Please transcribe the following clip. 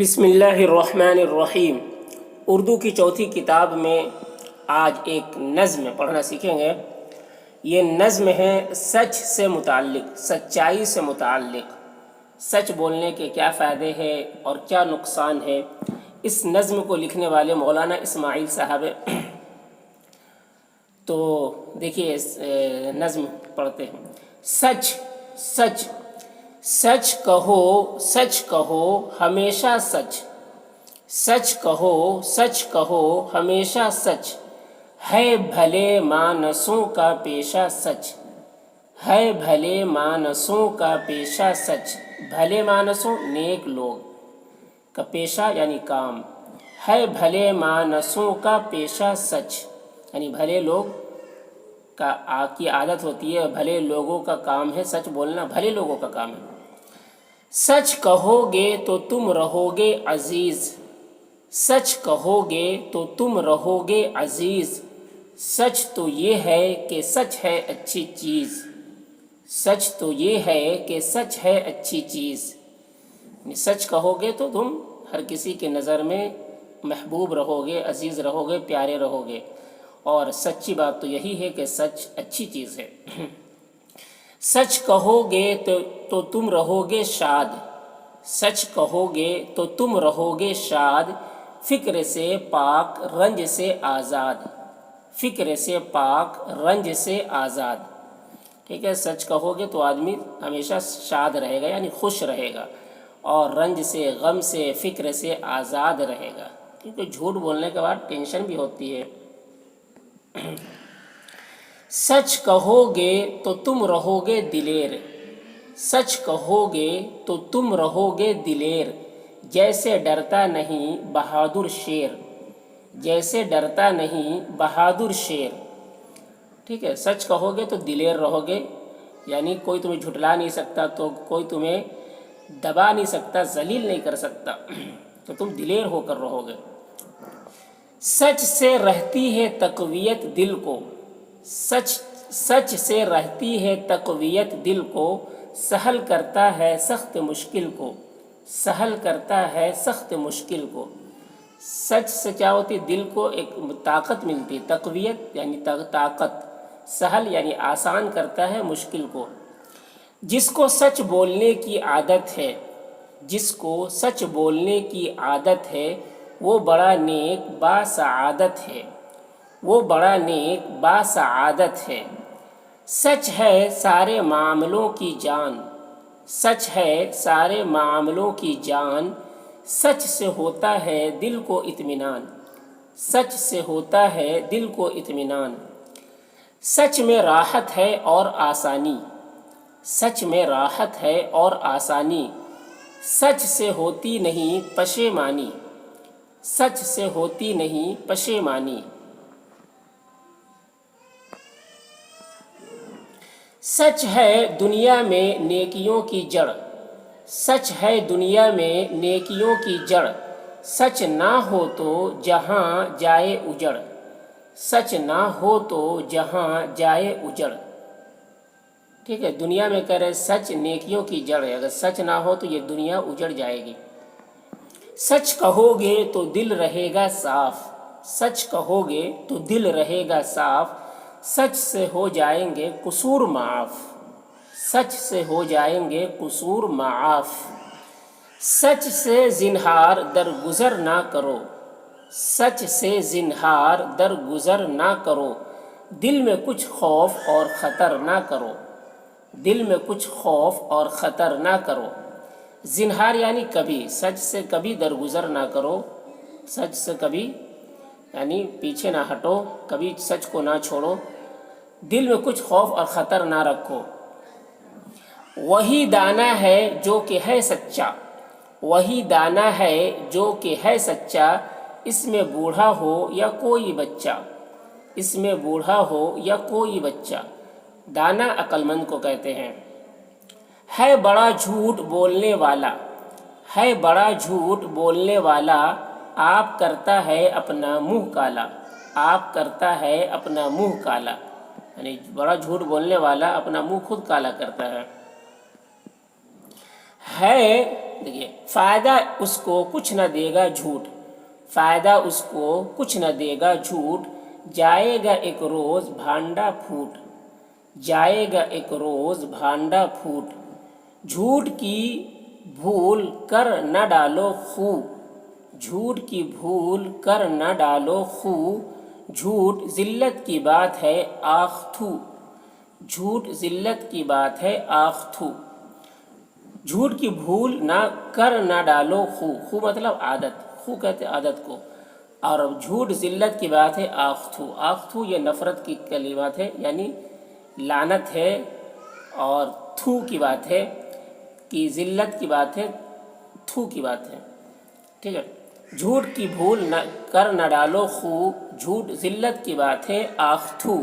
بسم اللہ الرحمن الرحیم۔ اردو کی چوتھی کتاب میں آج ایک نظم پڑھنا سیکھیں گے۔ یہ نظم ہے سچ سے متعلق، سچائی سے متعلق، سچ بولنے کے کیا فائدے ہیں اور کیا نقصان ہے۔ اس نظم کو لکھنے والے مولانا اسماعیل صاحب ہیں۔ تو دیکھیے نظم پڑھتے ہیں۔ سچ سچ سچ کہو، سچ کہو ہمیشہ سچ، سچ کہو، سچ کہو ہمیشہ سچ، ہے بھلے مانسوں کا پیشہ سچ، ہے بھلے مانسوں کا پیشہ سچ۔ بھلے مانسوں نیک لوگ کا پیشہ یعنی کام، ہے بھلے مانسوں کا پیشہ سچ، یعنی بھلے لوگ کی عادت ہوتی ہے، بھلے لوگوں کا کام ہے سچ بولنا، بھلے لوگوں کا کام ہے۔ سچ کہو گے تو تم رہو گے عزیز، سچ کہو گے تو تم رہو گے عزیز، سچ تو یہ ہے کہ سچ ہے اچھی چیز، سچ تو یہ ہے کہ سچ ہے اچھی چیز۔ سچ کہو گے تو تم ہر کسی کے نظر میں محبوب رہو گے، عزیز رہو گے، پیارے رہو گے، اور سچی بات تو یہی ہے کہ سچ اچھی چیز ہے۔ سچ کہو گے تو تم رہو گے شاد، سچ کہو گے تو تم رہو گے شاد، فکر سے پاک رنج سے آزاد، فکر سے پاک رنج سے آزاد۔ ٹھیک ہے، سچ کہو گے تو آدمی ہمیشہ شاد رہے گا یعنی خوش رہے گا، اور رنج سے، غم سے، فکر سے آزاد رہے گا، کیونکہ جھوٹ بولنے کے بعد ٹینشن بھی ہوتی ہے۔ سچ کہو گے تو تم رہو گے دلیر، سچ کہو گے تو تم رہو گے دلیر، جیسے ڈرتا نہیں بہادر شیر، جیسے ڈرتا نہیں بہادر شیر۔ ٹھیک ہے، سچ کہو گے تو دلیر رہو گے، یعنی کوئی تمہیں جھٹلا نہیں سکتا، تو کوئی تمہیں دبا نہیں سکتا، ذلیل نہیں کر سکتا، تو تم دلیر ہو کر رہو گے۔ سچ سے رہتی ہے تقویت دل کو، سچ سے رہتی ہے تقویت دل کو، سہل کرتا ہے سخت مشکل کو، سہل کرتا ہے سخت مشکل کو۔ سچ سے کیا ہوتی، دل کو ایک طاقت ملتی، تقویت یعنی طاقت، سہل یعنی آسان کرتا ہے مشکل کو۔ جس کو سچ بولنے کی عادت ہے، جس کو سچ بولنے کی عادت ہے، وہ بڑا نیک باسعادت ہے، وہ بڑا نیک باسعادت ہے۔ سچ ہے سارے معاملوں کی جان، سچ ہے سارے معاملوں کی جان، سچ سے ہوتا ہے دل کو اطمینان، سچ سے ہوتا ہے دل کو اطمینان۔ سچ میں راحت ہے اور آسانی، سچ میں راحت ہے اور آسانی، سچ سے ہوتی نہیں پشیمانی، سچ سے ہوتی نہیں پشیمانی۔ سچ ہے دنیا میں نیکیوں کی جڑ، سچ ہے دنیا میں نیکیوں کی جڑ، سچ نہ ہو تو جہاں جائے اجڑ، سچ نہ ہو تو جہاں جائے اجڑ۔ ٹھیک ہے، دنیا میں کہہ رہے سچ نیکیوں کی جڑ ہے، اگر سچ نہ ہو تو یہ دنیا اجڑ جائے گی۔ سچ کہو گے تو دل رہے گا صاف، سچ کہو گے تو دل رہے گا صاف، سچ سے ہو جائیں گے قصور معاف، سچ سے ہو جائیں گے قصور معاف۔ سچ سے زنہار درگزر نہ کرو، سچ سے زنہار درگزر نہ کرو، دل میں کچھ خوف اور خطر نہ کرو، دل میں کچھ خوف اور خطر نہ کرو۔ زنہار یعنی کبھی، سچ سے کبھی درگزر نہ کرو، سچ سے کبھی یعنی پیچھے نہ ہٹو، کبھی سچ کو نہ چھوڑو، دل میں کچھ خوف اور خطر نہ رکھو۔ وہی دانا ہے جو کہ ہے سچا، وہی دانا ہے جو کہ ہے سچا، اس میں بوڑھا ہو یا کوئی بچہ، اس میں بوڑھا ہو یا کوئی بچہ۔ دانا عقل مند کو کہتے ہیں۔ ہے بڑا جھوٹ بولنے والا، ہے بڑا جھوٹ بولنے والا، آپ کرتا ہے اپنا منہ کالا، آپ کرتا ہے اپنا منہ کالا، یعنی بڑا جھوٹ بولنے والا اپنا منہ خود کالا کرتا ہے۔ دیکھیے فائدہ اس کو کچھ نہ دے گا جھوٹ، فائدہ اس کو کچھ نہ دے گا جھوٹ، جائے گا ایک روز بھانڈا پھوٹ، جائے گا ایک روز بھانڈا پھوٹ، جھوٹ کی بھول کر نہ ڈالو خو، جھوٹ کی بھول کر نہ ڈالو خو، جھوٹ ذلت کی بات ہے آخ تھو، جھوٹ ذلت کی بات ہے آخ تھو، جھوٹ کی بھول نہ کر نہ ڈالو خو، خو مطلب عادت، خو کہتے عادت کو، اور جھوٹ ذلت کی بات ہے آخ تھو، آخ تھو یہ نفرت کی کلمات ہے، یعنی لعنت ہے، اور تھو کی بات ہے کہ ذلت کی بات ہے، تھو کی بات ہے، ٹھیک ہے۔ جھوٹ کی بھول نہ کر نہ ڈالو خو، جھوٹ ذلت کی بات ہے آخ تھو۔